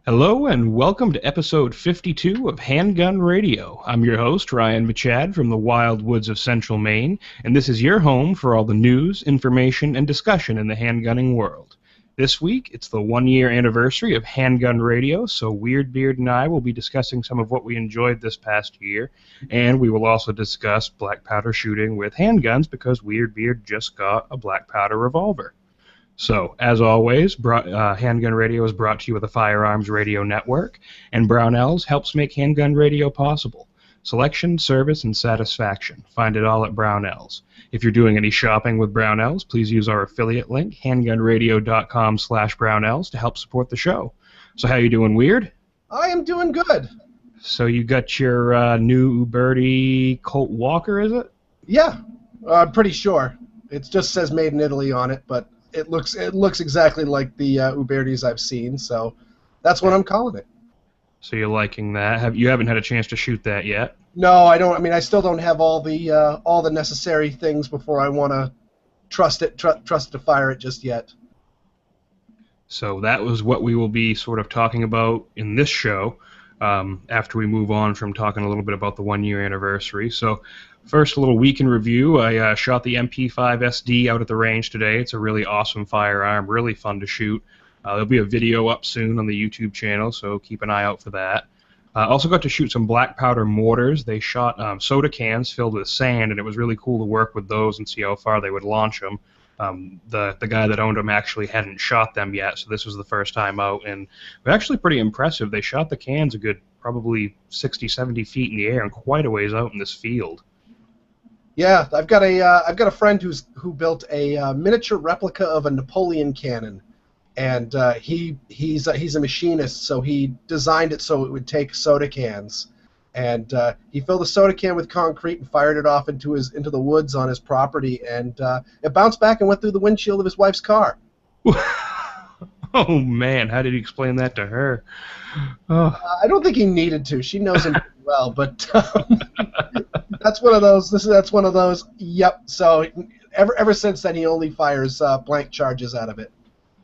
Hello and welcome to episode 52 of Handgun Radio. I'm your host, Ryan Machad from the wild woods of central Maine, and this is your home for all the news, information, and discussion in the handgunning world. This week, it's the one-year anniversary of Handgun Radio, so Weerd Beard and I will be discussing some of what we enjoyed this past year, and we will also discuss Blackpowder shooting with handguns because Weerd Beard just got a Blackpowder revolver. So, as always, Handgun Radio is brought to you with a Firearms Radio Network, and Brownells helps make Handgun Radio possible. Selection, service, and satisfaction. Find it all at Brownells. If you're doing any shopping with Brownells, please use our affiliate link, handgunradio.com/Brownells, to help support the show. So how you doing, Weerd? I am doing good. So you got your new Birdie Colt Walker, is it? Yeah, I'm pretty sure. It just says made in Italy on it, but it looks exactly like the Ubertis I've seen, so that's what I'm calling it. So you're liking that? You haven't had a chance to shoot that yet? No, I don't. I mean, I still don't have all the necessary things before I want to trust to fire it just yet. So that was what we will be sort of talking about in this show after we move on from talking a little bit about the one-year anniversary. So first, a little week in review. I shot the MP5 SD out at the range today. It's a really awesome firearm, really fun to shoot. There'll be a video up soon on the YouTube channel, so keep an eye out for that. Also got to shoot some Blackpowder mortars. They shot soda cans filled with sand, and it was really cool to work with those and see how far they would launch them. The guy that owned them actually hadn't shot them yet, so this was the first time out, and they're actually pretty impressive. They shot the cans a good probably 60, 70 feet in the air and quite a ways out in this field. Yeah, I've got a friend who built a miniature replica of a Napoleon cannon, and he's a machinist, so he designed it so it would take soda cans, and he filled a soda can with concrete and fired it off into the woods on his property, and it bounced back and went through the windshield of his wife's car. Oh man, how did he explain that to her? Oh. I don't think he needed to. She knows him pretty well, but that's one of those. That's one of those. Yep. So ever since then, he only fires blank charges out of it.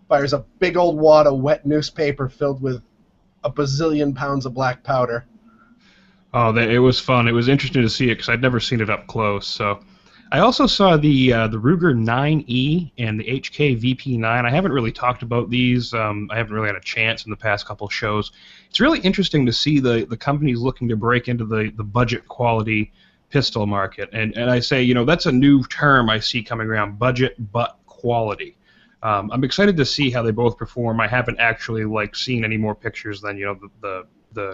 Fires a big old wad of wet newspaper filled with a bazillion pounds of black powder. Oh, it was fun. It was interesting to see it because I'd never seen it up close. So, I also saw the Ruger 9E and the HK VP9. I haven't really talked about these. I haven't really had a chance in the past couple shows. It's really interesting to see the companies looking to break into the budget quality pistol market. And I say, you know, that's a new term I see coming around, budget but quality. I'm excited to see how they both perform. I haven't actually seen any more pictures than the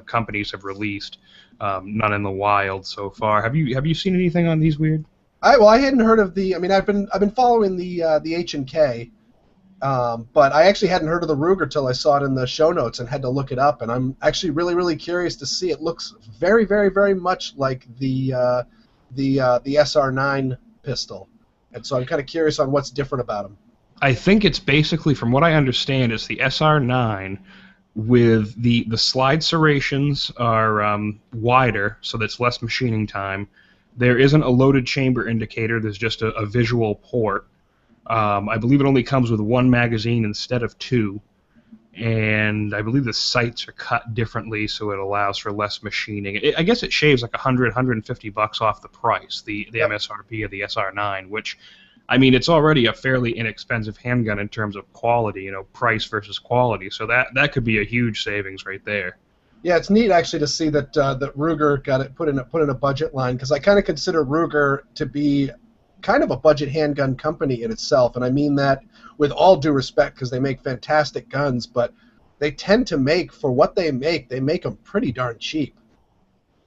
companies have released. None in the wild so far. Have you seen anything on these, Weerd? I hadn't heard of the. I mean, I've been following the H&K, but I actually hadn't heard of the Ruger till I saw it in the show notes and had to look it up. And I'm actually really curious to see. It looks very much like the SR9 pistol, and so I'm kind of curious on what's different about them. I think it's basically, from what I understand, it's the SR9 with the slide serrations are wider, so that's less machining time. There isn't a loaded chamber indicator. There's just a visual port. I believe it only comes with one magazine instead of two, and I believe the sights are cut differently, so it allows for less machining. I guess it shaves like $150 off the price, the MSRP of the SR9, which, I mean, it's already a fairly inexpensive handgun in terms of quality, you know, price versus quality. So that could be a huge savings right there. Yeah, it's neat actually to see that that Ruger got it put in a budget line, because I kind of consider Ruger to be kind of a budget handgun company in itself, and I mean that with all due respect because they make fantastic guns, but they tend to make, for what they make them pretty darn cheap.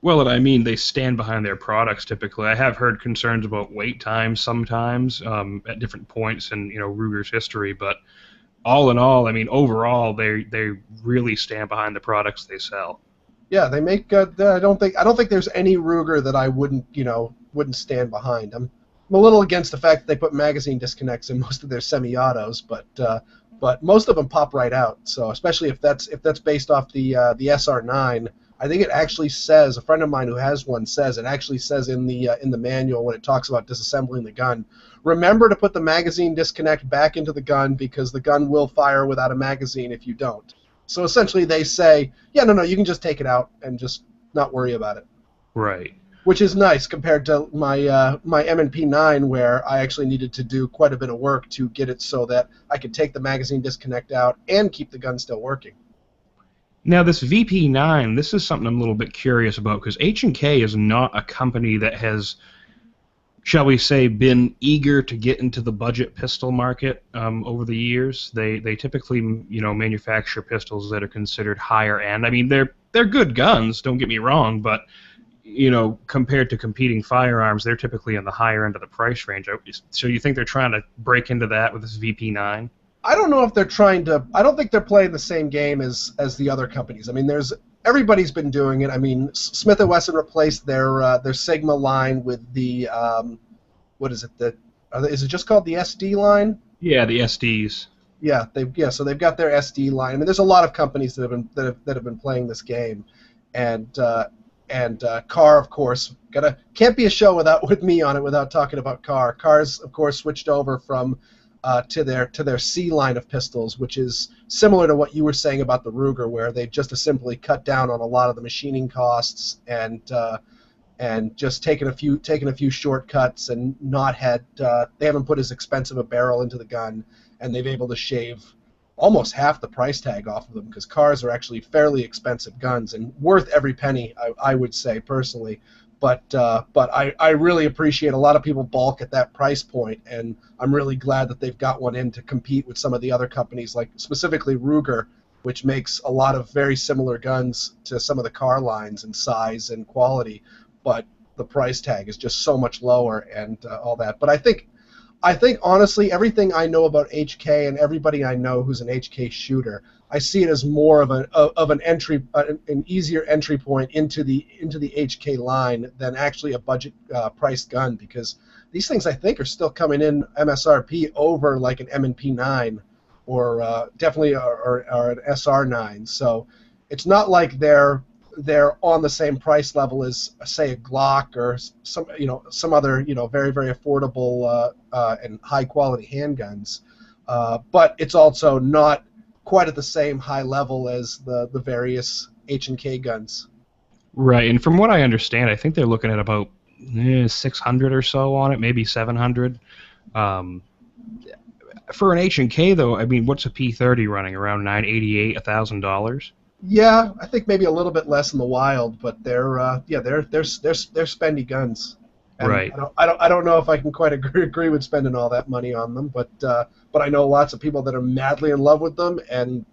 Well, I mean, they stand behind their products typically. I have heard concerns about wait times sometimes at different points in Ruger's history, but all in all, I mean, overall, they really stand behind the products they sell. Yeah, they make. I don't think there's any Ruger that I wouldn't stand behind. I'm a little against the fact that they put magazine disconnects in most of their semi-autos, but most of them pop right out. So especially if that's based off the SR9. I think it actually says, a friend of mine who has one says, it actually says in the manual when it talks about disassembling the gun, remember to put the magazine disconnect back into the gun because the gun will fire without a magazine if you don't. So essentially they say, yeah, no, you can just take it out and just not worry about it. Right. Which is nice compared to my M&P 9, where I actually needed to do quite a bit of work to get it so that I could take the magazine disconnect out and keep the gun still working. Now, this VP9, this is something I'm a little bit curious about, because H&K is not a company that has, shall we say, been eager to get into the budget pistol market over the years. They typically, manufacture pistols that are considered higher end. I mean, they're good guns, don't get me wrong, but compared to competing firearms, they're typically in the higher end of the price range. So you think they're trying to break into that with this VP9? I don't know if they're trying to. I don't think they're playing the same game as the other companies. I mean, everybody's been doing it. I mean, Smith & Wesson replaced their Sigma line with the what is it? Is it just called the SD line? Yeah, the SDs. Yeah, so they've got their SD line. I mean, there's a lot of companies that have been playing this game, and Carr, of course, can't be a show with me on it without talking about Carr. Carr's, of course, switched over from to their C line of pistols, which is similar to what you were saying about the Ruger, where they've just simply cut down on a lot of the machining costs and just taken a few shortcuts and they haven't put as expensive a barrel into the gun, and they've able to shave almost half the price tag off of them, because Cars are actually fairly expensive guns and worth every penny, I would say personally. But I really appreciate a lot of people balk at that price point, and I'm really glad that they've got one in to compete with some of the other companies, like specifically Ruger, which makes a lot of very similar guns to some of the Car lines in size and quality, but the price tag is just so much lower and all that. But I think honestly, everything I know about HK and everybody I know who's an HK shooter, I see it as more of an easier entry point into the HK line than actually a budget priced gun, because these things I think are still coming in MSRP over like an M&P 9 or definitely or an SR9. So it's not like they're on the same price level as, say, a Glock or some other very, very affordable and high quality handguns, but it's also not quite at the same high level as the various H&K guns. Right, and from what I understand, I think they're looking at about 600 or so on it, maybe 700. For an H&K though, I mean, what's a P30 running around $988, $1,000? Yeah, I think maybe a little bit less in the wild, but they're spendy guns. And right. I don't know if I can quite agree with spending all that money on them, but I know lots of people that are madly in love with them, and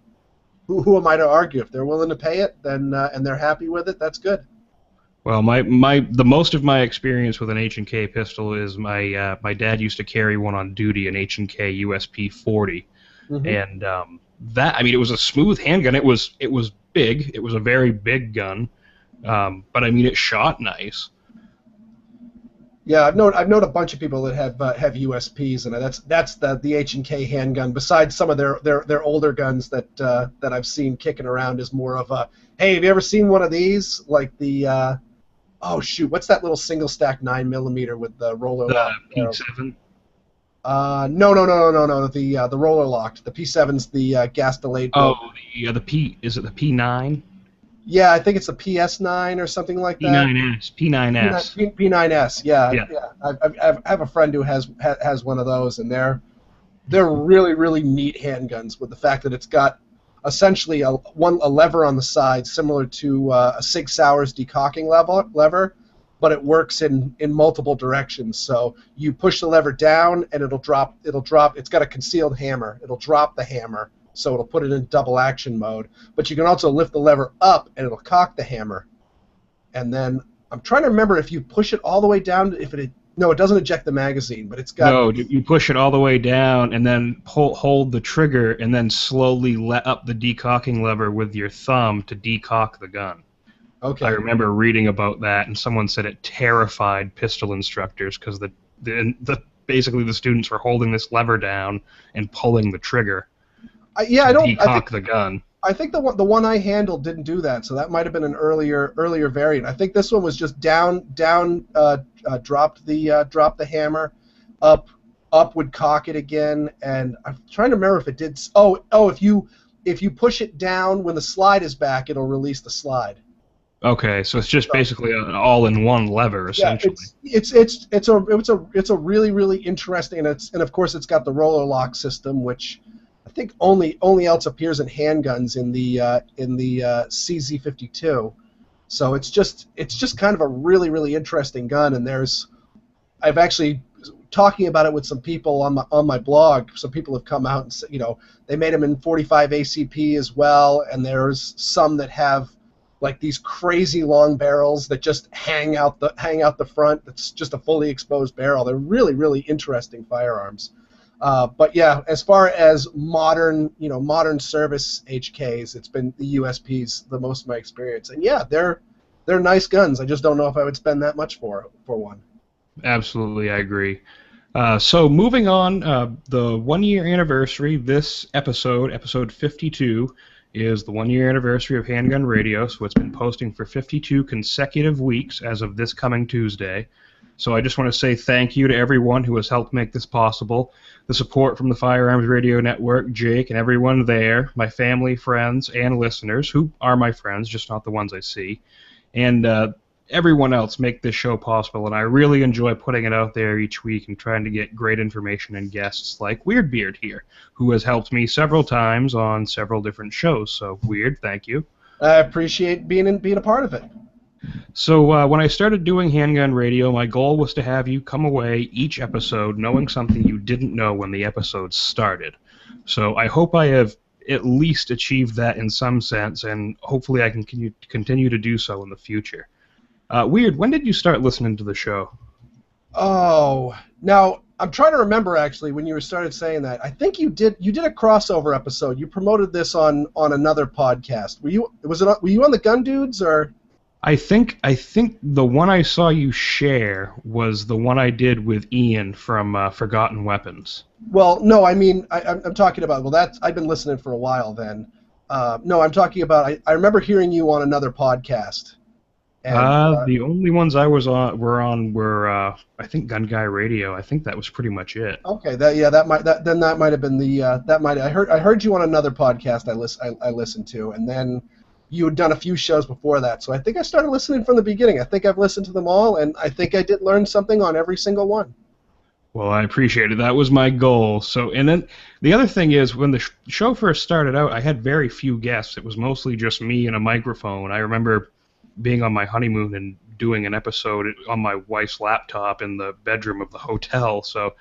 who am I to argue? If they're willing to pay it, then and they're happy with it, that's good. Well, the most of my experience with an H&K pistol is my dad used to carry one on duty, an H&K USP 40, and that, I mean, it was a smooth handgun. It was big. It was a very big gun, but I mean, it shot nice. Yeah, I've known a bunch of people that have USPs, and that's the H&K handgun. Besides some of their older guns that I've seen kicking around, is more of a, hey, have you ever seen one of these? Like the oh shoot, what's that little single stack 9mm with the roller lock? P7. No. The roller locked. The P7's the gas delayed. Oh, the P, is it the P9? Yeah, I think it's the PS9 or something like that. P9S. P9S. Yeah. I have a friend who has one of those, and they're really, really neat handguns, with the fact that it's got essentially a lever on the side similar to a Sig Sauer's decocking lever, but it works in multiple directions. So you push the lever down and it'll drop. It's got a concealed hammer. It'll drop the hammer, so it'll put it in double action mode. But you can also lift the lever up and it'll cock the hammer. And then I'm trying to remember if you push it all the way down, no, it doesn't eject the magazine, but it's got... No, you push it all the way down and then hold the trigger and then slowly let up the decocking lever with your thumb to decock the gun. Okay. I remember reading about that, and someone said it terrified pistol instructors because basically the students were holding this lever down and pulling the trigger to decock the gun. I think the one I handled didn't do that, so that might have been an earlier variant. I think this one was just down, dropped the hammer, up would cock it again, and I'm trying to remember if it did. If if you push it down when the slide is back, it'll release the slide. Okay, so it's just basically an all-in-one lever, essentially. Yeah, it's a really, really interesting, and of course it's got the roller lock system, which I think only else appears in handguns in the CZ52. So it's just kind of a really, really interesting gun, and I've actually talking about it with some people on my blog. Some people have come out and said, they made them in 45 ACP as well, and there's some that have like these crazy long barrels that just hang out the front. That's just a fully exposed barrel. They're really, really interesting firearms. But yeah, as far as modern service HKs, it's been the USPs the most of my experience. And yeah, they're nice guns. I just don't know if I would spend that much for one. Absolutely, I agree. So moving on, the 1 year anniversary, this episode 52, is the 1 year anniversary of Handgun Radio, so it's been posting for 52 consecutive weeks as of this coming Tuesday. So I just want to say thank you to everyone who has helped make this possible. The support from the Firearms Radio Network, Jake, and everyone there, my family, friends, and listeners, who are my friends, just not the ones I see, and everyone else make this show possible, and I really enjoy putting it out there each week and trying to get great information and guests like Weerd Beard here, who has helped me several times on several different shows. So, Weerd, thank you. I appreciate being a part of it. So when I started doing Handgun Radio, my goal was to have you come away each episode knowing something you didn't know when the episode started. So I hope I have at least achieved that in some sense, and hopefully I can continue to do so in the future. Weerd, when did you start listening to the show? Oh, now I'm trying to remember actually when you started saying that. I think you did a crossover episode. You promoted this on another podcast. Were you on the Gun Dudes or? I think the one I saw you share was the one I did with Ian from Forgotten Weapons. Well, no, I mean I'm talking about I've been listening for a while then. No, I'm talking about I remember hearing you on another podcast. And, the only ones I were on I think Gun Guy Radio. I think that was pretty much it. Okay, that might have been the I heard you on another podcast I listened to, and then you had done a few shows before that. So I think I started listening from the beginning. I think I've listened to them all, and I think I did learn something on every single one. Well, I appreciate it. That was my goal. So, and then the other thing is, when the show first started out, I had very few guests. It was mostly just me and a microphone. I remember being on my honeymoon and doing an episode on my wife's laptop in the bedroom of the hotel, so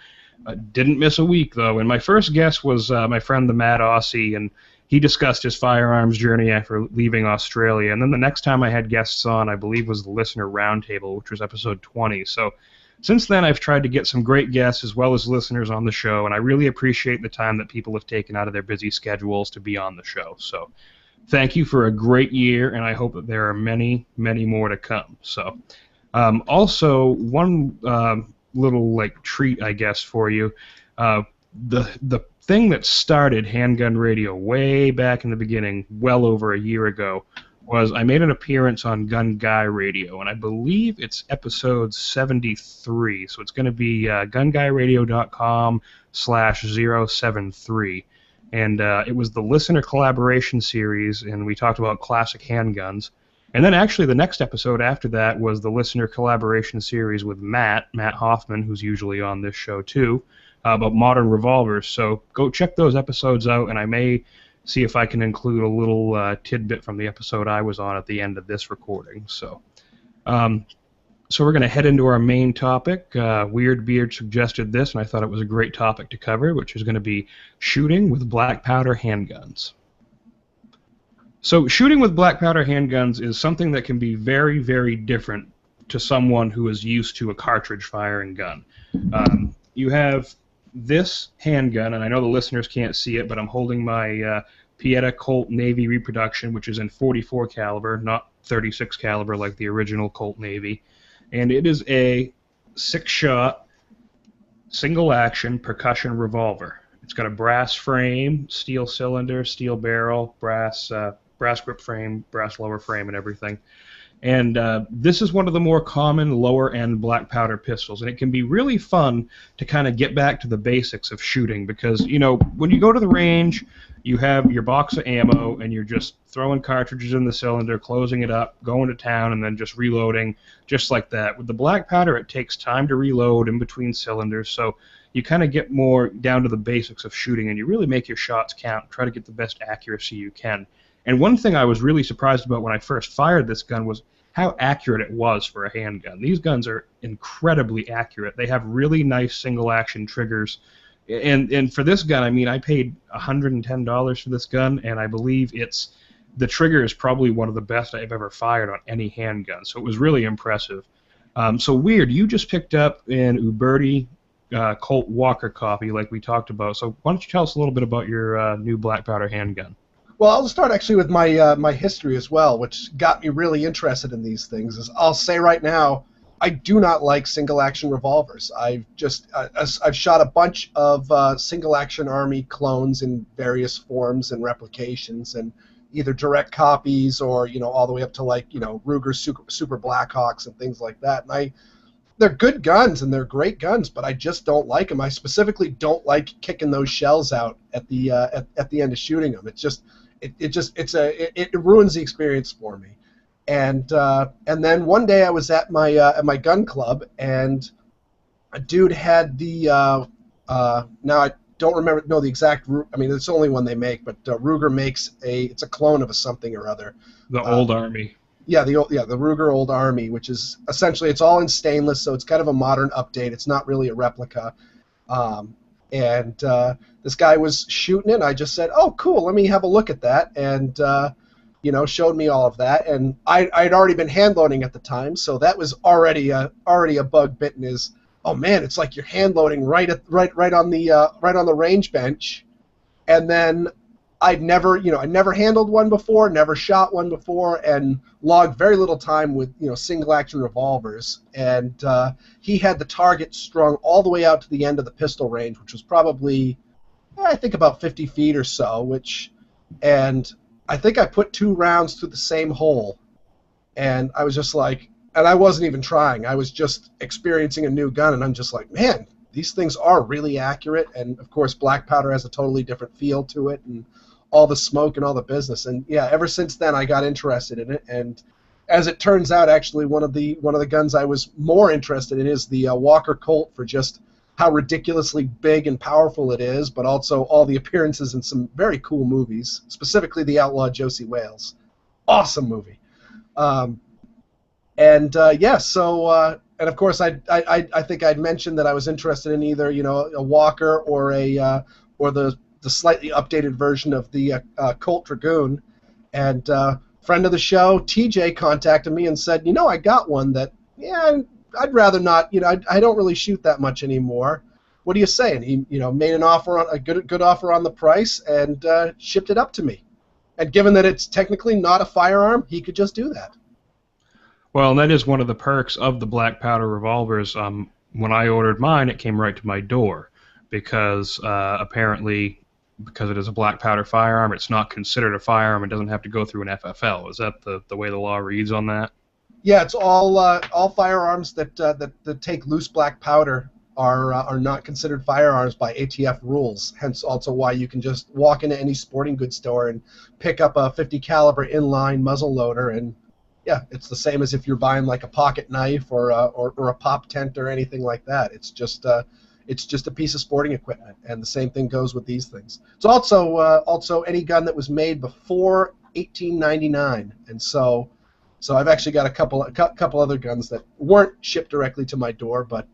I didn't miss a week, though. And my first guest was my friend the Mad Aussie, and he discussed his firearms journey after leaving Australia. And then the next time I had guests on, I believe, was the Listener Roundtable, which was episode 20. So since then, I've tried to get some great guests as well as listeners on the show, and I really appreciate the time that people have taken out of their busy schedules to be on the show. So thank you for a great year, and I hope that there are many, many more to come. So, also one little treat, I guess, for you. The thing that started Handgun Radio way back in the beginning, well over a year ago, was I made an appearance on Gun Guy Radio, and I believe it's episode 73. So it's going to be gunguyradio.com/073. And it was the listener collaboration series, and we talked about classic handguns. And then actually the next episode after that was the listener collaboration series with Matt Hoffman, who's usually on this show too, about modern revolvers. So go check those episodes out, and I may see if I can include a little tidbit from the episode I was on at the end of this recording. So we're going to head into our main topic. Weerd Beard suggested this, and I thought it was a great topic to cover, which is going to be shooting with Blackpowder handguns. So shooting with Blackpowder handguns is something that can be very, very different to someone who is used to a cartridge-firing gun. You have this handgun, and I know the listeners can't see it, but I'm holding my Pieta Colt Navy reproduction, which is in .44 caliber, not .36 caliber like the original Colt Navy. And it is a 6-shot, single-action percussion revolver. It's got a brass frame, steel cylinder, steel barrel, brass grip frame, brass lower frame, and everything. And this is one of the more common lower-end black powder pistols, and it can be really fun to kind of get back to the basics of shooting because, you know, when you go to the range, you have your box of ammo, and you're just throwing cartridges in the cylinder, closing it up, going to town, and then just reloading just like that. With the black powder, it takes time to reload in between cylinders, so you kind of get more down to the basics of shooting, and you really make your shots count, try to get the best accuracy you can. And one thing I was really surprised about when I first fired this gun was how accurate it was for a handgun. These guns are incredibly accurate. They have really nice single-action triggers. And for this gun, I mean, I paid $110 for this gun, and I believe the trigger is probably one of the best I've ever fired on any handgun. So it was really impressive. So Weerd, you just picked up an Uberti Colt Walker copy like we talked about. So why don't you tell us a little bit about your new black powder handgun? Well, I'll start actually with my history as well, which got me really interested in these things. I'll say right now, I do not like single-action revolvers. I've shot a bunch of single-action Army clones in various forms and replications, and either direct copies or all the way up to Ruger Super Blackhawks and things like that. And they're good guns and they're great guns, but I just don't like them. I specifically don't like kicking those shells out at the end of shooting them. It ruins the experience for me. And then one day I was at my gun club, and a dude had the now I don't know the exact. I mean, it's the only one they make, but Ruger makes it's a clone of a something or other. The Old Army. Yeah, the Ruger Old Army, which is essentially, it's all in stainless, so it's kind of a modern update. It's not really a replica. And this guy was shooting it, and I just said, "Oh, cool, let me have a look at that." And showed me all of that. And I'd already been hand loading at the time, so that was already a bug bitten. Is, oh man, it's like you're hand loading right on the range bench, and then I'd never handled one before, never shot one before, and logged very little time with single action revolvers. And he had the target strung all the way out to the end of the pistol range, which was probably, I think, about 50 feet or so. And I think I put 2 rounds through the same hole, and I was just like, and I wasn't even trying. I was just experiencing a new gun, and I'm just like, man, these things are really accurate. And of course, black powder has a totally different feel to it, and all the smoke and all the business. And yeah, ever since then I got interested in it. And as it turns out, actually one of the guns I was more interested in is the Walker Colt, for just how ridiculously big and powerful it is, but also all the appearances in some very cool movies, specifically The Outlaw Josie Wales. Awesome movie. And of course I think I'd mentioned that I was interested in either a Walker or the slightly updated version of the Colt Dragoon. And friend of the show, TJ, contacted me and said, I got one that, I'd rather not, I don't really shoot that much anymore. What do you say? And he, made an offer, on a good offer on the price, and shipped it up to me. And given that it's technically not a firearm, he could just do that. Well, and that is one of the perks of the black powder revolvers. When I ordered mine, it came right to my door because apparently, because it is a black powder firearm, it's not considered a firearm. It doesn't have to go through an FFL. Is that the way the law reads on that? Yeah, it's all firearms that take loose black powder are not considered firearms by ATF rules. Hence, also why you can just walk into any sporting goods store and pick up a 50 caliber inline muzzle loader, and yeah, it's the same as if you're buying like a pocket knife or a pop tent or anything like that. It's just a piece of sporting equipment, and the same thing goes with these things. It's also any gun that was made before 1899, and so I've actually got a couple other guns that weren't shipped directly to my door, but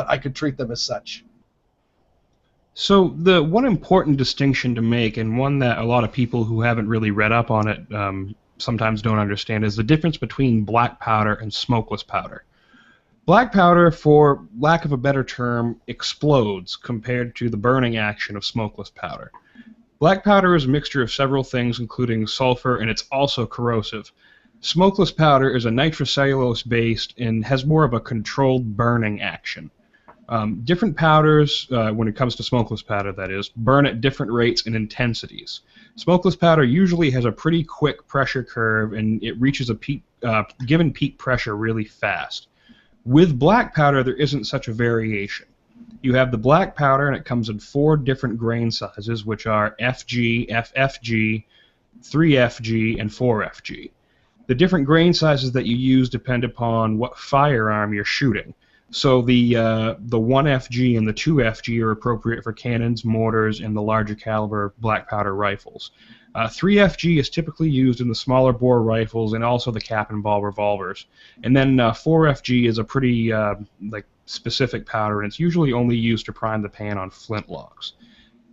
I could treat them as such. So the one important distinction to make, and one that a lot of people who haven't really read up on it sometimes don't understand, is the difference between black powder and smokeless powder. Black powder, for lack of a better term, explodes compared to the burning action of smokeless powder. Black powder is a mixture of several things, including sulfur, and it's also corrosive. Smokeless powder is a nitrocellulose-based and has more of a controlled burning action. Different powders, when it comes to smokeless powder, that is, burn at different rates and intensities. Smokeless powder usually has a pretty quick pressure curve, and it reaches a given peak pressure really fast. With black powder, there isn't such a variation. You have the black powder, and it comes in 4 different grain sizes, which are FG, FFG, 3FG, and 4FG. The different grain sizes that you use depend upon what firearm you're shooting. So the 1FG and the 2FG are appropriate for cannons, mortars, and the larger caliber black powder rifles. 3FG is typically used in the smaller bore rifles and also the cap and ball revolvers. And then 4FG is a pretty specific powder, and it's usually only used to prime the pan on flintlocks.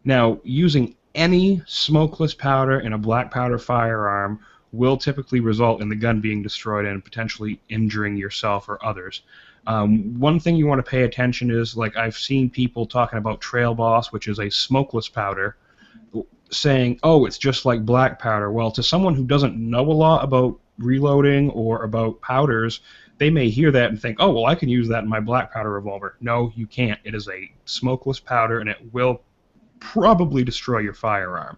Now, using any smokeless powder in a black powder firearm will typically result in the gun being destroyed and potentially injuring yourself or others. One thing you want to pay attention is, like, I've seen people talking about Trail Boss, which is a smokeless powder, saying, oh, it's just like black powder. Well, to someone who doesn't know a lot about reloading or about powders, they may hear that and think, oh, well, I can use that in my black powder revolver. No, you can't. It is a smokeless powder, and it will probably destroy your firearm.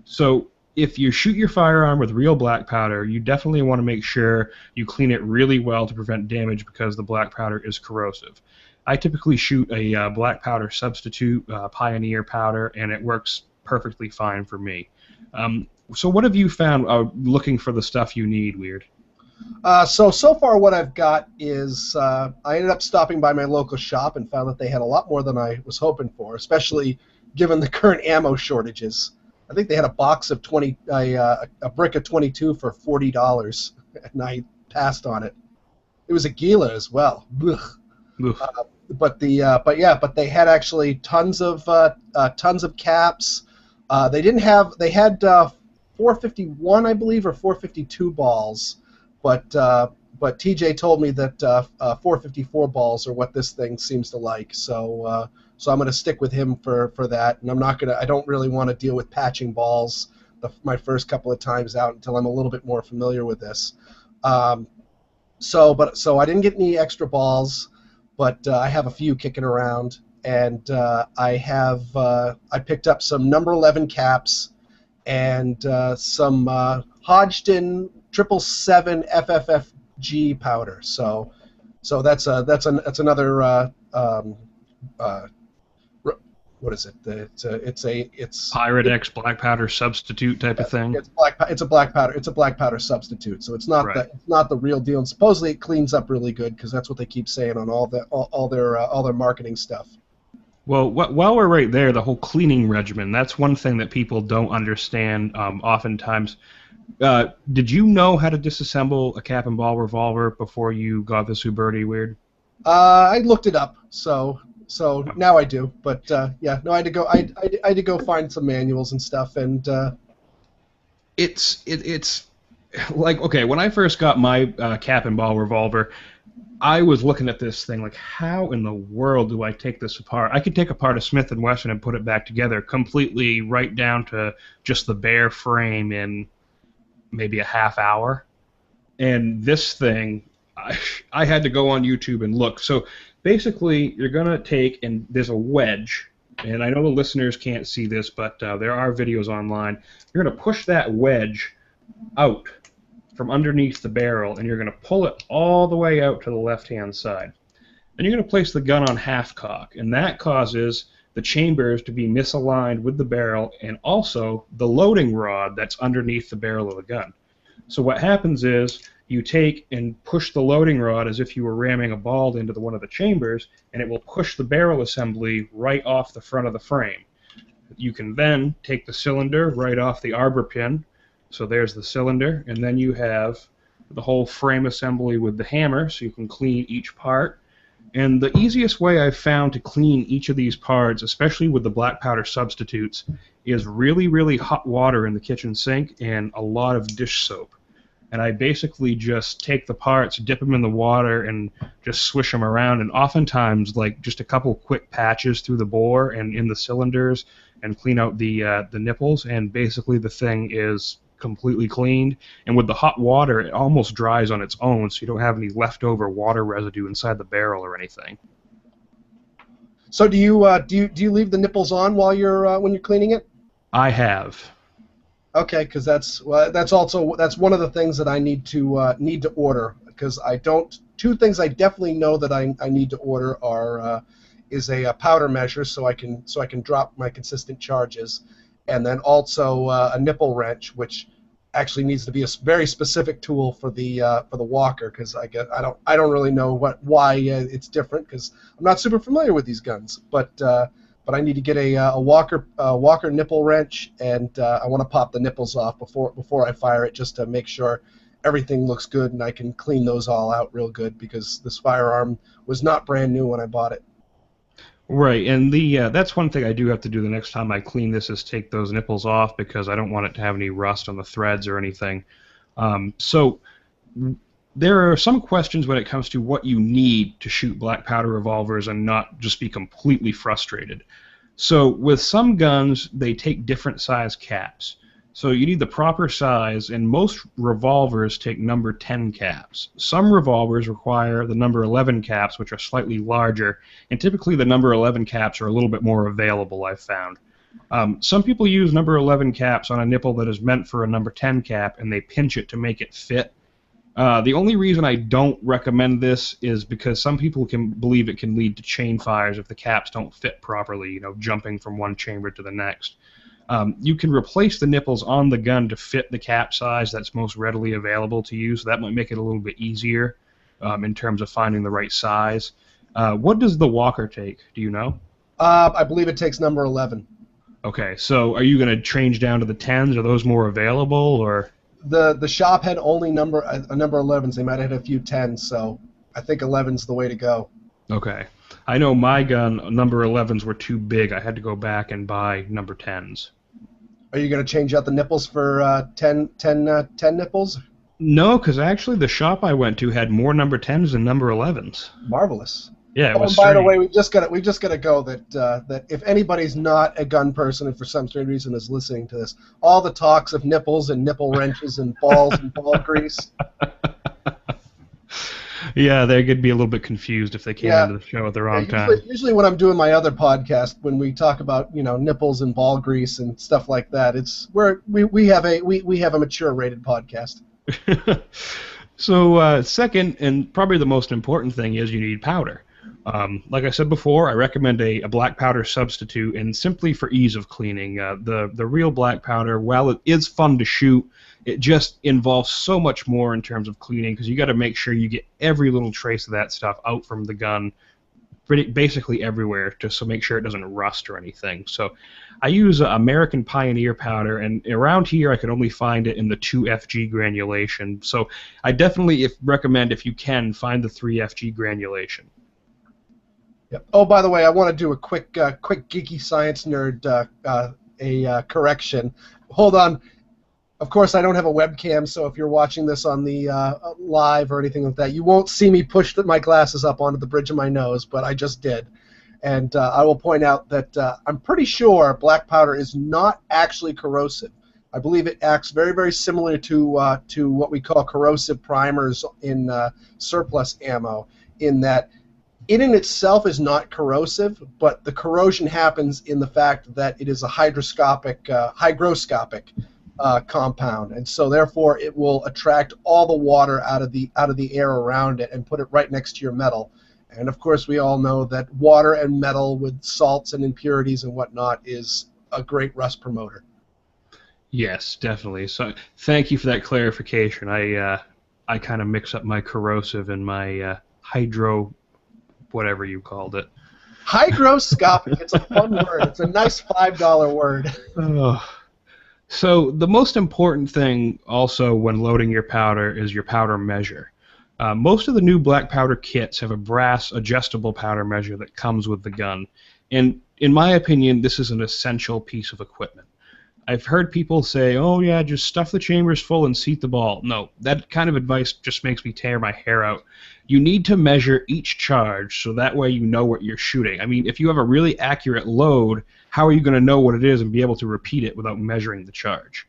So if you shoot your firearm with real black powder, you definitely want to make sure you clean it really well to prevent damage, because the black powder is corrosive. I typically shoot a black powder substitute, Pioneer powder, and it works perfectly fine for me. So what have you found looking for the stuff you need, Weerd? So far what I've got is I ended up stopping by my local shop and found that they had a lot more than I was hoping for, especially given the current ammo shortages. I think they had a box of a brick of 22 for $40, and I passed on it. It was a Gila as well. But they had actually tons of caps. They had 451, I believe, or 452 balls, but TJ told me that 454 balls are what this thing seems to like. So I'm going to stick with him for that, and I don't really want to deal with patching balls my first couple of times out until I'm a little bit more familiar with this. So I didn't get any extra balls, but I have a few kicking around, and I picked up some number 11 caps and some Hodgdon 777 FFFG powder. So that's another what is it? It's Pyrex black powder substitute type of thing. It's a black powder substitute. So it's not the real deal. And supposedly it cleans up really good, because that's what they keep saying on all their marketing stuff. Well, while we're right there, the whole cleaning regimen, that's one thing that people don't understand oftentimes. Did you know how to disassemble a cap and ball revolver before you got this Uberti, Weerd? I looked it up, so now I do. But I had to go find some manuals and stuff, and it's like, okay, when I first got my cap and ball revolver, I was looking at this thing like, how in the world do I take this apart? I could take apart a Smith & Wesson and put it back together completely, right down to just the bare frame, in maybe a half hour. And this thing, I had to go on YouTube and look. So basically, you're going to take, and there's a wedge, and I know the listeners can't see this, but there are videos online. You're going to push that wedge out from underneath the barrel, and you're going to pull it all the way out to the left-hand side. Then you're going to place the gun on half-cock, and that causes the chambers to be misaligned with the barrel, and also the loading rod that's underneath the barrel of the gun. So what happens is you take and push the loading rod as if you were ramming a ball into one of the chambers, and it will push the barrel assembly right off the front of the frame. You can then take the cylinder right off the arbor pin. So there's the cylinder, and then you have the whole frame assembly with the hammer, so you can clean each part. And the easiest way I've found to clean each of these parts, especially with the black powder substitutes, is really, really hot water in the kitchen sink and a lot of dish soap. And I basically just take the parts, dip them in the water, and just swish them around. And oftentimes, like, just a couple quick patches through the bore and in the cylinders, and clean out the nipples, and basically the thing is completely cleaned. And with the hot water, it almost dries on its own, so you don't have any leftover water residue inside the barrel or anything. So do you leave the nipples on while you're when you're cleaning it? I have. Okay, because that's one of the things that I need to order, because I don't. Two things I definitely know that I need to order are is a powder measure so I can drop my consistent charges, and then also a nipple wrench, which actually needs to be a very specific tool for the walker, because I don't really know why it's different, because I'm not super familiar with these guns, but I need to get a walker nipple wrench, and I want to pop the nipples off before I fire it, just to make sure everything looks good and I can clean those all out real good, because this firearm was not brand new when I bought it. Right, and that's one thing I do have to do the next time I clean this, is take those nipples off, because I don't want it to have any rust on the threads or anything. So there are some questions when it comes to what you need to shoot black powder revolvers and not just be completely frustrated. So with some guns, they take different size caps. So you need the proper size, and most revolvers take number 10 caps. Some revolvers require the number 11 caps, which are slightly larger, and typically the number 11 caps are a little bit more available, I've found. Some people use number 11 caps on a nipple that is meant for a number 10 cap, and they pinch it to make it fit. The only reason I don't recommend this is because some people can believe it can lead to chain fires if the caps don't fit properly, jumping from one chamber to the next. You can replace the nipples on the gun to fit the cap size that's most readily available to you, so that might make it a little bit easier in terms of finding the right size. What does the walker take? Do you know? I believe it takes number 11. Okay, so are you going to change down to the 10s? Are those more available, or? The shop had only number 11s. They might have had a few 10s, so I think 11's the way to go. Okay. I know my gun, number 11s were too big. I had to go back and buy number 10s. Are you going to change out the nipples for 10 nipples? No, because actually the shop I went to had more number 10s than number 11s. Marvelous. Yeah, it was and by strange. the way, we've just got to go that if anybody's not a gun person and for some strange reason is listening to this, all the talks of nipples and nipple wrenches and balls and ball grease. Yeah, they could be a little bit confused if they came into the show at the wrong time. Usually when I'm doing my other podcast, when we talk about nipples and ball grease and stuff like that, it's we have a mature rated podcast. So second, and probably the most important thing, is you need powder. Like I said before, I recommend a black powder substitute, and simply for ease of cleaning. The real black powder, while it is fun to shoot, it just involves so much more in terms of cleaning, because you got to make sure you get every little trace of that stuff out from the gun, basically everywhere, just to make sure it doesn't rust or anything. So I use American Pioneer powder, and around here I could only find it in the 2FG granulation. So I definitely recommend, if you can, find the 3FG granulation. Yep. Oh, by the way, I want to do a quick geeky science nerd correction. Hold on. Of course, I don't have a webcam, so if you're watching this on the live or anything like that, you won't see me push my glasses up onto the bridge of my nose, but I just did. And I will point out that I'm pretty sure black powder is not actually corrosive. I believe it acts very, very similar to what we call corrosive primers in surplus ammo, in that it in itself is not corrosive, but the corrosion happens in the fact that it is a hygroscopic compound, and so therefore it will attract all the water out of the air around it and put it right next to your metal. And of course, we all know that water and metal with salts and impurities and whatnot is a great rust promoter. Yes, definitely. So thank you for that clarification. I kind of mix up my corrosive and my hydro, whatever you called it. Hygroscopic. It's a fun word. It's a nice $5 word. Oh. So the most important thing also when loading your powder is your powder measure. Most of the new black powder kits have a brass adjustable powder measure that comes with the gun. And in my opinion, this is an essential piece of equipment. I've heard people say, oh yeah, just stuff the chambers full and seat the ball. No, that kind of advice just makes me tear my hair out. You need to measure each charge so that way you know what you're shooting. I mean, if you have a really accurate load, how are you going to know what it is and be able to repeat it without measuring the charge?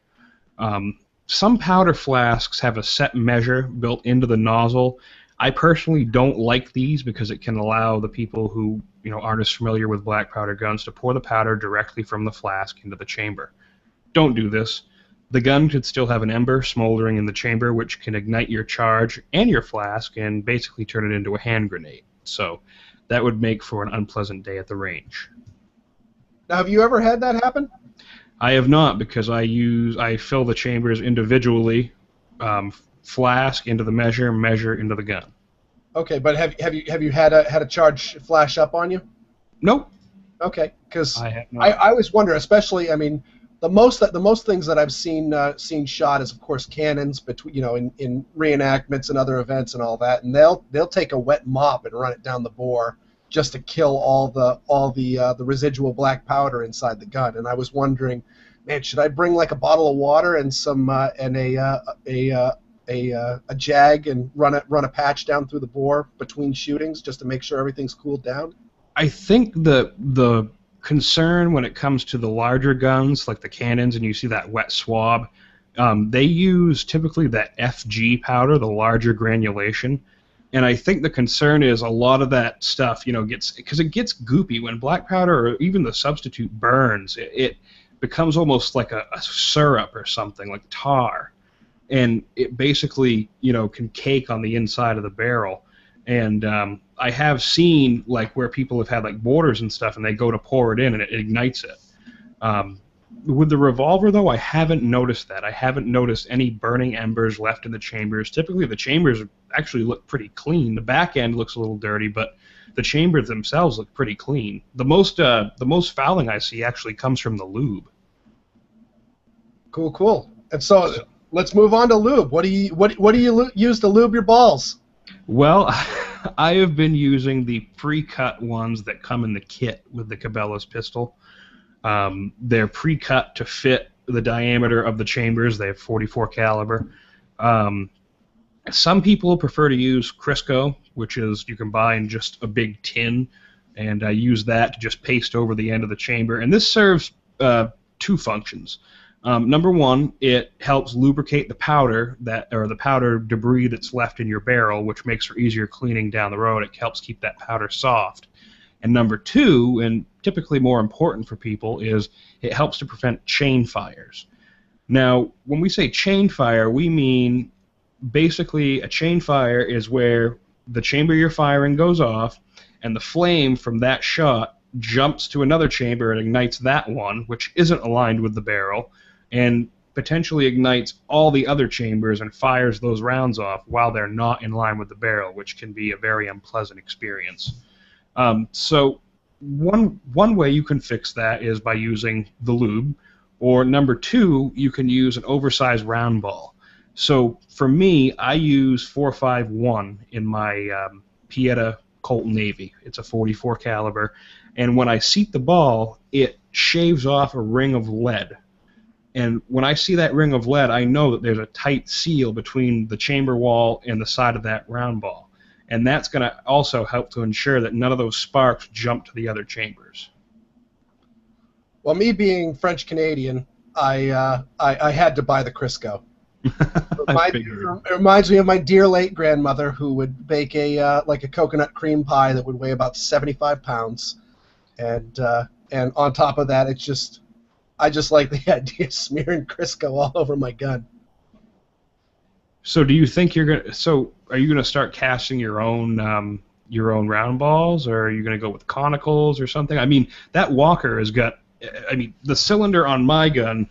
Some powder flasks have a set measure built into the nozzle. I personally don't like these because it can allow the people who artists familiar with black powder guns, to pour the powder directly from the flask into the chamber. Don't do this. The gun could still have an ember smoldering in the chamber, which can ignite your charge and your flask and basically turn it into a hand grenade. So that would make for an unpleasant day at the range. Now, have you ever had that happen? I have not, because I fill the chambers individually, flask into the measure into the gun. Okay, but have you had a charge flash up on you? Nope. Okay, because I always wonder, especially, I mean, the most things that I've seen shot is, of course, cannons between in reenactments and other events and all that, and they'll take a wet mop and run it down the bore just to kill all the residual black powder inside the gun. And I was wondering, man, should I bring like a bottle of water and some and a jag and run a patch down through the bore between shootings just to make sure everything's cooled down? I think the concern when it comes to the larger guns, like the cannons, and you see that wet swab, they use typically that FG powder, the larger granulation. And I think the concern is a lot of that stuff, because it gets goopy when black powder or even the substitute burns. It becomes almost like a syrup or something, like tar, and it basically can cake on the inside of the barrel. And I have seen like where people have had like borders and stuff, and they go to pour it in and it ignites it. With the revolver, though, I haven't noticed that. I haven't noticed any burning embers left in the chambers. Typically, the chambers actually look pretty clean. The back end looks a little dirty, but the chambers themselves look pretty clean. The most fouling I see actually comes from the lube. Cool. And so let's move on to lube. What do you use to lube your balls? Well, I have been using the pre-cut ones that come in the kit with the Cabela's pistol. They're pre-cut to fit the diameter of the chambers. They have 44 caliber. Some people prefer to use Crisco, which is you can buy in just a big tin, and I use that to just paste over the end of the chamber. And this serves two functions. Number one, it helps lubricate the powder the powder debris that's left in your barrel, which makes for easier cleaning down the road. It helps keep that powder soft. And number two, and typically more important for people, is it helps to prevent chain fires. Now, when we say chain fire, we mean basically a chain fire is where the chamber you're firing goes off, and the flame from that shot jumps to another chamber and ignites that one, which isn't aligned with the barrel, and potentially ignites all the other chambers and fires those rounds off while they're not in line with the barrel, which can be a very unpleasant experience. So one way you can fix that is by using the lube, or number two, you can use an oversized round ball. So for me, I use 4.51 in my Pieta Colt Navy. It's a 44 caliber, and when I seat the ball, it shaves off a ring of lead. And when I see that ring of lead, I know that there's a tight seal between the chamber wall and the side of that round ball. And that's going to also help to ensure that none of those sparks jump to the other chambers. Well, me being French-Canadian, I had to buy the Crisco. It reminds me of my dear late grandmother, who would bake a coconut cream pie that would weigh about 75 pounds. And on top of that, I just like the idea of smearing Crisco all over my gun. So do you think are you gonna start casting your own round balls, or are you gonna go with conicals or something? I mean, that Walker has got, the cylinder on my gun,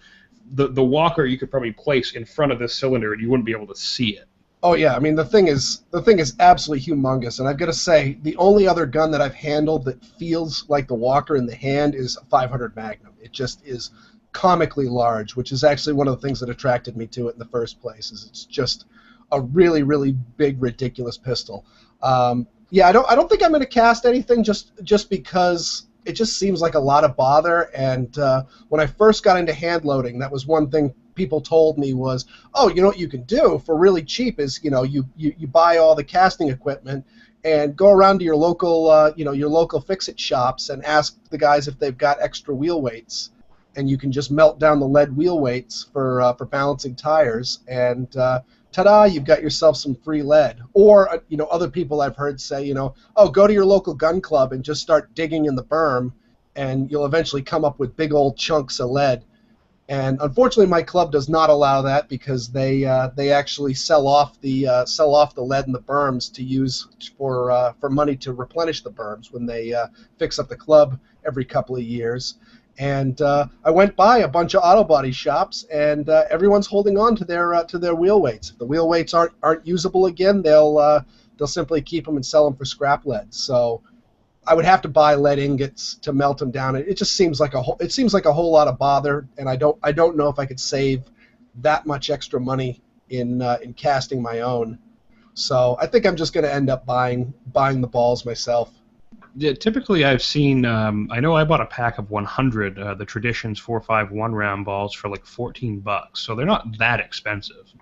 the Walker you could probably place in front of this cylinder and you wouldn't be able to see it. Oh yeah, I mean the thing is absolutely humongous, and I've got to say the only other gun that I've handled that feels like the Walker in the hand is a 500 Magnum. It just is comically large, which is actually one of the things that attracted me to it in the first place. Is it's just a really, really big, ridiculous pistol. Yeah, I don't think I'm going to cast anything just because it just seems like a lot of bother. And when I first got into hand loading, that was one thing people told me was, oh, you know what you can do for really cheap is you buy all the casting equipment and go around to your local fix-it shops and ask the guys if they've got extra wheel weights. and you can just melt down the lead wheel weights for balancing tires, and ta-da, you've got yourself some free lead. Or other people I've heard say, oh, go to your local gun club and just start digging in the berm, and you'll eventually come up with big old chunks of lead. And unfortunately, my club does not allow that, because they actually sell off the lead in the berms to use for money to replenish the berms when they fix up the club every couple of years. And I went by a bunch of auto body shops, and everyone's holding on to their wheel weights. If the wheel weights aren't usable again, they'll simply keep them and sell them for scrap lead. So I would have to buy lead ingots to melt them down. It just seems like a whole lot of bother, and I don't know if I could save that much extra money in casting my own. So I think I'm just going to end up buying the balls myself. Yeah, typically I've seen, I know I bought a pack of 100, the Traditions 451 round balls for like $14, so they're not that expensive.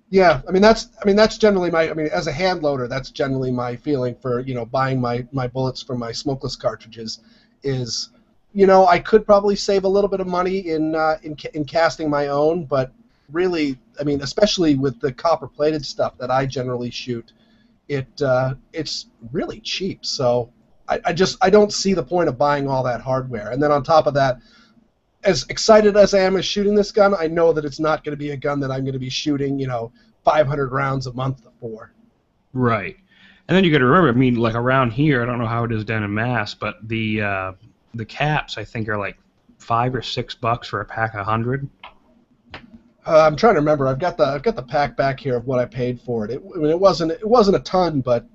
Yeah, that's generally as a hand loader, that's generally my feeling for buying my bullets from my smokeless cartridges is, I could probably save a little bit of money in casting my own, but really, especially with the copper plated stuff that I generally shoot, it's really cheap. So I don't see the point of buying all that hardware. And then on top of that, as excited as I am as shooting this gun, I know that it's not going to be a gun that I'm going to be shooting, 500 rounds a month for. Right. And then you got to remember, like around here, I don't know how it is down in Mass, but the caps I think are like $5 or $6 for a pack of 100. I'm trying to remember. I've got the pack back here of what I paid for it. It wasn't a ton, but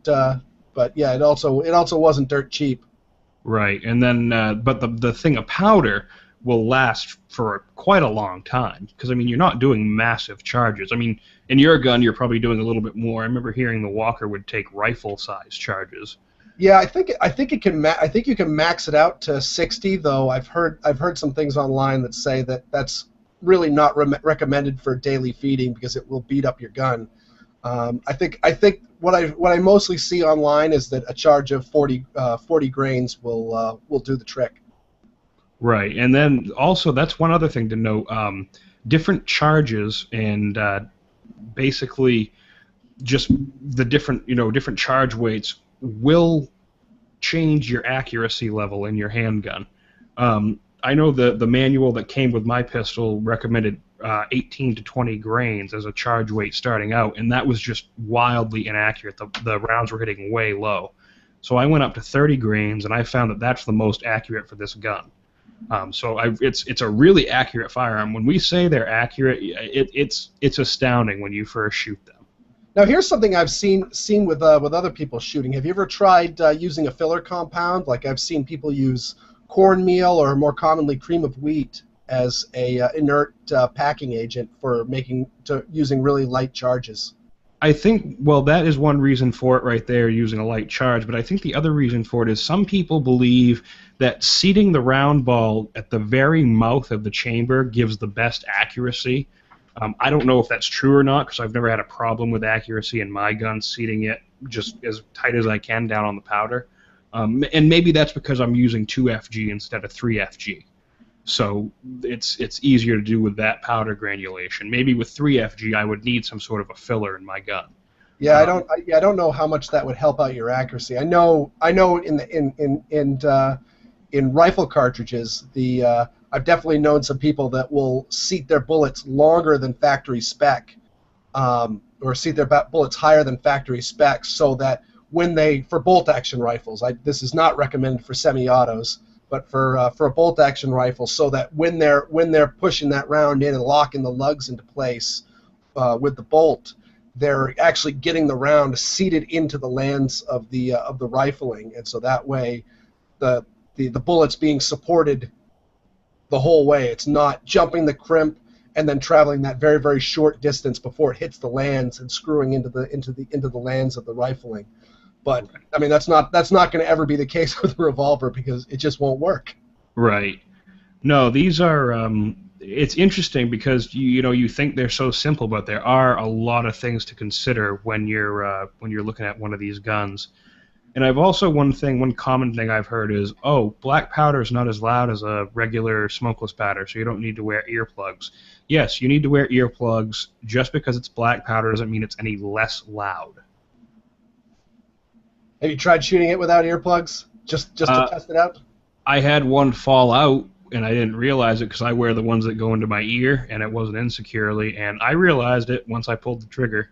yeah, it also wasn't dirt cheap. Right. And then but the thing of powder will last for quite a long time, because you're not doing massive charges. In your gun you're probably doing a little bit more. I remember hearing the Walker would take rifle size charges. Yeah, I think you can max it out to 60, though I've heard some things online that say that that's really not recommended for daily feeding, because it will beat up your gun. I think what I mostly see online is that a charge of 40 grains will do the trick. Right, and then also that's one other thing to note. Different charges and basically just the different charge weights will change your accuracy level in your handgun. I know the manual that came with my pistol recommended 18 to 20 grains as a charge weight starting out, and that was just wildly inaccurate. The rounds were hitting way low. So I went up to 30 grains, and I found that that's the most accurate for this gun. It's a really accurate firearm. When we say they're accurate, it's astounding when you first shoot them. Now here's something I've seen with other people shooting. Have you ever tried using a filler compound? Like I've seen people use cornmeal, or more commonly cream of wheat, as a inert packing agent for using really light charges. I think, well, that is one reason for it right there, using a light charge, but I think the other reason for it is some people believe that seating the round ball at the very mouth of the chamber gives the best accuracy. I don't know if that's true or not, because I've never had a problem with accuracy in my gun, seating it just as tight as I can down on the powder. And maybe that's because I'm using 2FG instead of 3FG. So it's easier to do with that powder granulation. Maybe with 3FG I would need some sort of a filler in my gun. Yeah, I don't know how much that would help out your accuracy. I know in rifle cartridges, I've definitely known some people that will seat their bullets longer than factory spec, or seat their bullets higher than factory spec, so that for bolt action rifles, this is not recommended for semi-autos, but for a bolt action rifle, so that when they're pushing that round in and locking the lugs into place with the bolt, they're actually getting the round seated into the lands of the rifling, and so that way the bullet's being supported the whole way. It's not jumping the crimp and then traveling that very, very short distance before it hits the lands and screwing into the lands of the rifling. But I mean, that's not going to ever be the case with a revolver, because it just won't work. Right. No, these are. It's interesting because you think they're so simple, but there are a lot of things to consider when you're looking at one of these guns. And I've also one common thing I've heard is, oh, black powder is not as loud as a regular smokeless powder, so you don't need to wear earplugs. Yes, you need to wear earplugs. Just because it's black powder doesn't mean it's any less loud. Have you tried shooting it without earplugs, just to test it out? I had one fall out, and I didn't realize it because I wear the ones that go into my ear, and it wasn't in securely, and I realized it once I pulled the trigger.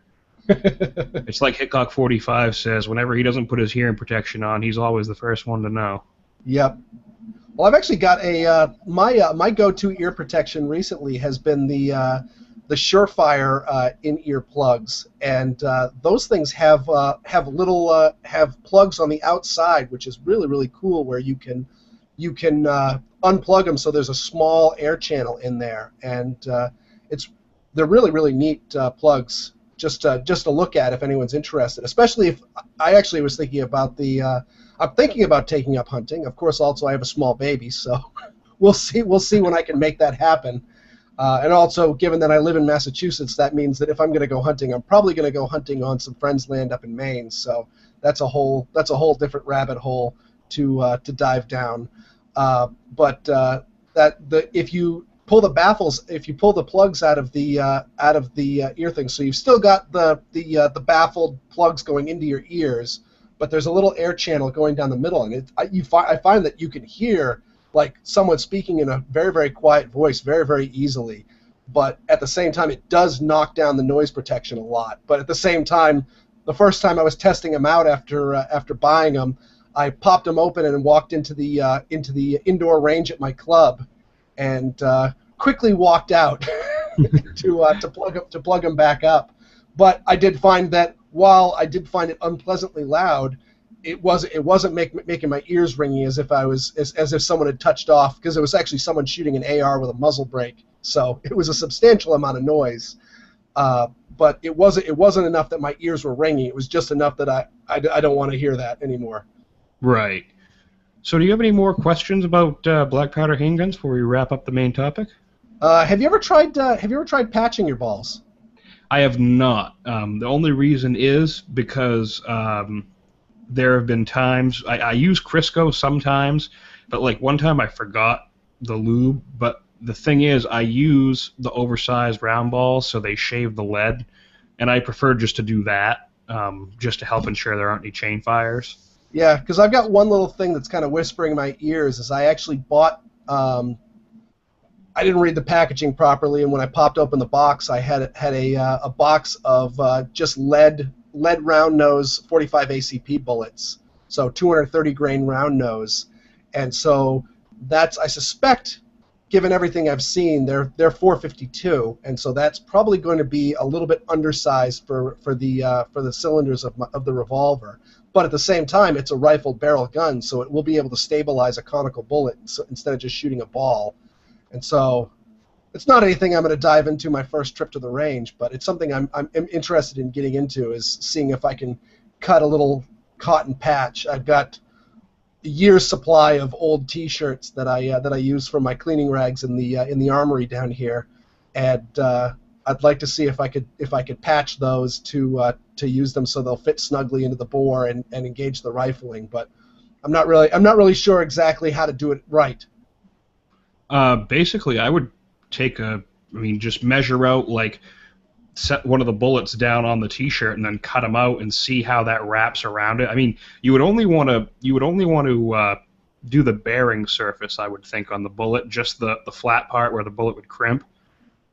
It's like Hitchcock 45 says, whenever he doesn't put his hearing protection on, he's always the first one to know. Yep. Well, I've actually got a my go-to ear protection recently has been the Surefire in-ear plugs, and those things have little have plugs on the outside, which is really, really cool, where you can unplug them so there's a small air channel in there, and they're really, really neat plugs. Just to look at if anyone's interested, especially if I actually was thinking about I'm thinking about taking up hunting. Of course, also I have a small baby, so we'll see when I can make that happen. And also, given that I live in Massachusetts, that means that if I'm going to go hunting, I'm probably going to go hunting on some friends' land up in Maine. So that's a whole different rabbit hole to dive down. If you pull the baffles, if you pull the plugs out of the ear thing, so you've still got the baffled plugs going into your ears, but there's a little air channel going down the middle, and I find that you can hear like someone speaking in a very, very quiet voice very, very easily, but at the same time it does knock down the noise protection a lot. But at the same time, the first time I was testing them out after buying them, I popped them open and walked into the indoor range at my club, and quickly walked out to plug them back up. But I did find that while I did find it unpleasantly loud, it wasn't making my ears ringing as if someone had touched off, because it was actually someone shooting an AR with a muzzle brake. So it was a substantial amount of noise. But it wasn't enough that my ears were ringing. It was just enough that I don't want to hear that anymore. Right. So do you have any more questions about black powder handguns before we wrap up the main topic? Have you ever tried patching your balls? I have not. The only reason is because there have been times I use Crisco sometimes, but like one time I forgot the lube. But the thing is, I use the oversized round balls, so they shave the lead, and I prefer just to do that, just to help ensure there aren't any chain fires. Yeah, because I've got one little thing that's kind of whispering in my ears. Is I actually bought. I didn't read the packaging properly, and when I popped open the box, I had a box of just lead round nose 45 ACP bullets, so 230 grain round nose, and so that's, I suspect, given everything I've seen, they're 452, and so that's probably going to be a little bit undersized for the cylinders of the revolver. But at the same time, it's a rifled barrel gun, so it will be able to stabilize a conical bullet instead of just shooting a ball. And so it's not anything I'm going to dive into my first trip to the range, but it's something I'm interested in getting into, is seeing if I can cut a little cotton patch. I've got a year's supply of old T-shirts that I use for my cleaning rags in the armory down here, and I'd like to see if I could patch those to use them so they'll fit snugly into the bore and engage the rifling. But I'm not really sure exactly how to do it right. Basically, I would just measure out, like, set one of the bullets down on the T-shirt and then cut them out and see how that wraps around it. I mean, you would only want to do the bearing surface, I would think, on the bullet, just the flat part where the bullet would crimp,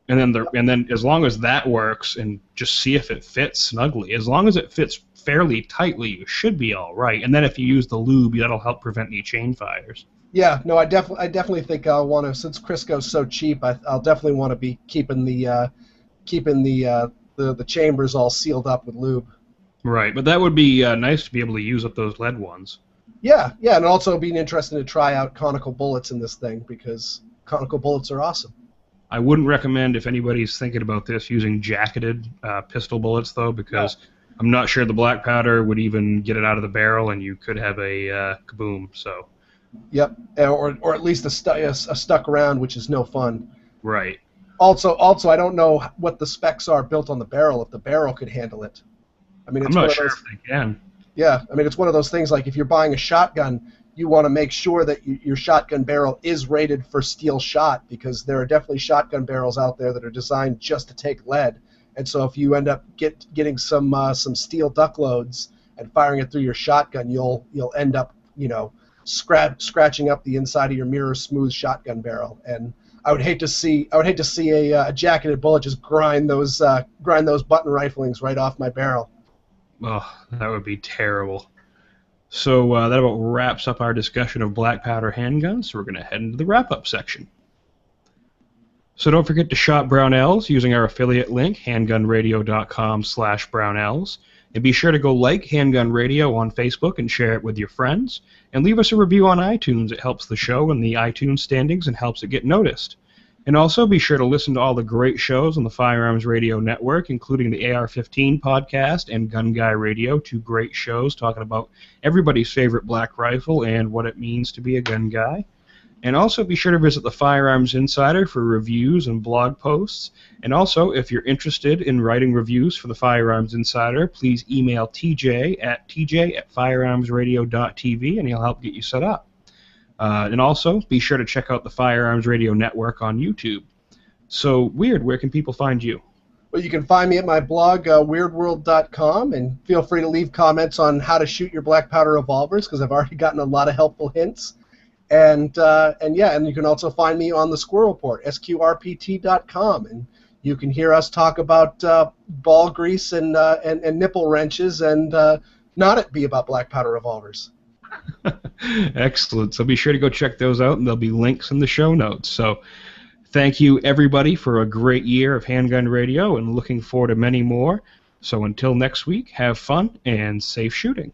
and then as long as that works, and just see if it fits snugly. As long as it fits fairly tightly, you should be all right. And then if you use the lube, that'll help prevent any chain fires. Yeah, no, I definitely think I'll want to, since Crisco's so cheap, I'll definitely want to be keeping the chambers all sealed up with lube. Right, but that would be nice to be able to use up those lead ones. Yeah, and also being interested to try out conical bullets in this thing, because conical bullets are awesome. I wouldn't recommend, if anybody's thinking about this, using jacketed pistol bullets, though, because I'm not sure the black powder would even get it out of the barrel, and you could have a kaboom. So. Yep, or at least a stuck round, which is no fun. Right. Also, I don't know what the specs are built on the barrel, if the barrel could handle it. I mean, I'm not sure if they can. Yeah, I mean, it's one of those things like if you're buying a shotgun, you want to make sure that your shotgun barrel is rated for steel shot, because there are definitely shotgun barrels out there that are designed just to take lead. And so if you end up getting some steel duck loads and firing it through your shotgun, you'll end up, scratching up the inside of your mirror smooth shotgun barrel. And I would hate to see a jacketed bullet just grind those button riflings right off my barrel. Oh, that would be terrible. So that about wraps up our discussion of black powder handguns. So we're going to head into the wrap-up section. So don't forget to shop Brownells using our affiliate link, handgunradio.com/Brownells. And be sure to go like Handgun Radio on Facebook and share it with your friends. And leave us a review on iTunes. It helps the show in the iTunes standings and helps it get noticed. And also be sure to listen to all the great shows on the Firearms Radio Network, including the AR-15 podcast and Gun Guy Radio, 2 great shows talking about everybody's favorite black rifle and what it means to be a gun guy. And also be sure to visit the Firearms Insider for reviews and blog posts. And also, if you're interested in writing reviews for the Firearms Insider, please email tj@firearmsradio.tv and he'll help get you set up. And also, be sure to check out the Firearms Radio Network on YouTube. So, Weerd, where can people find you? Well, you can find me at my blog, weirdworld.com, and feel free to leave comments on how to shoot your black powder revolvers, because I've already gotten a lot of helpful hints. And you can also find me on the Squirrel Report, sqrpt.com, and you can hear us talk about ball grease and nipple wrenches, and not it be about black powder revolvers. Excellent. So be sure to go check those out, and there'll be links in the show notes. So thank you, everybody, for a great year of Handgun Radio, and looking forward to many more. So until next week, have fun and safe shooting.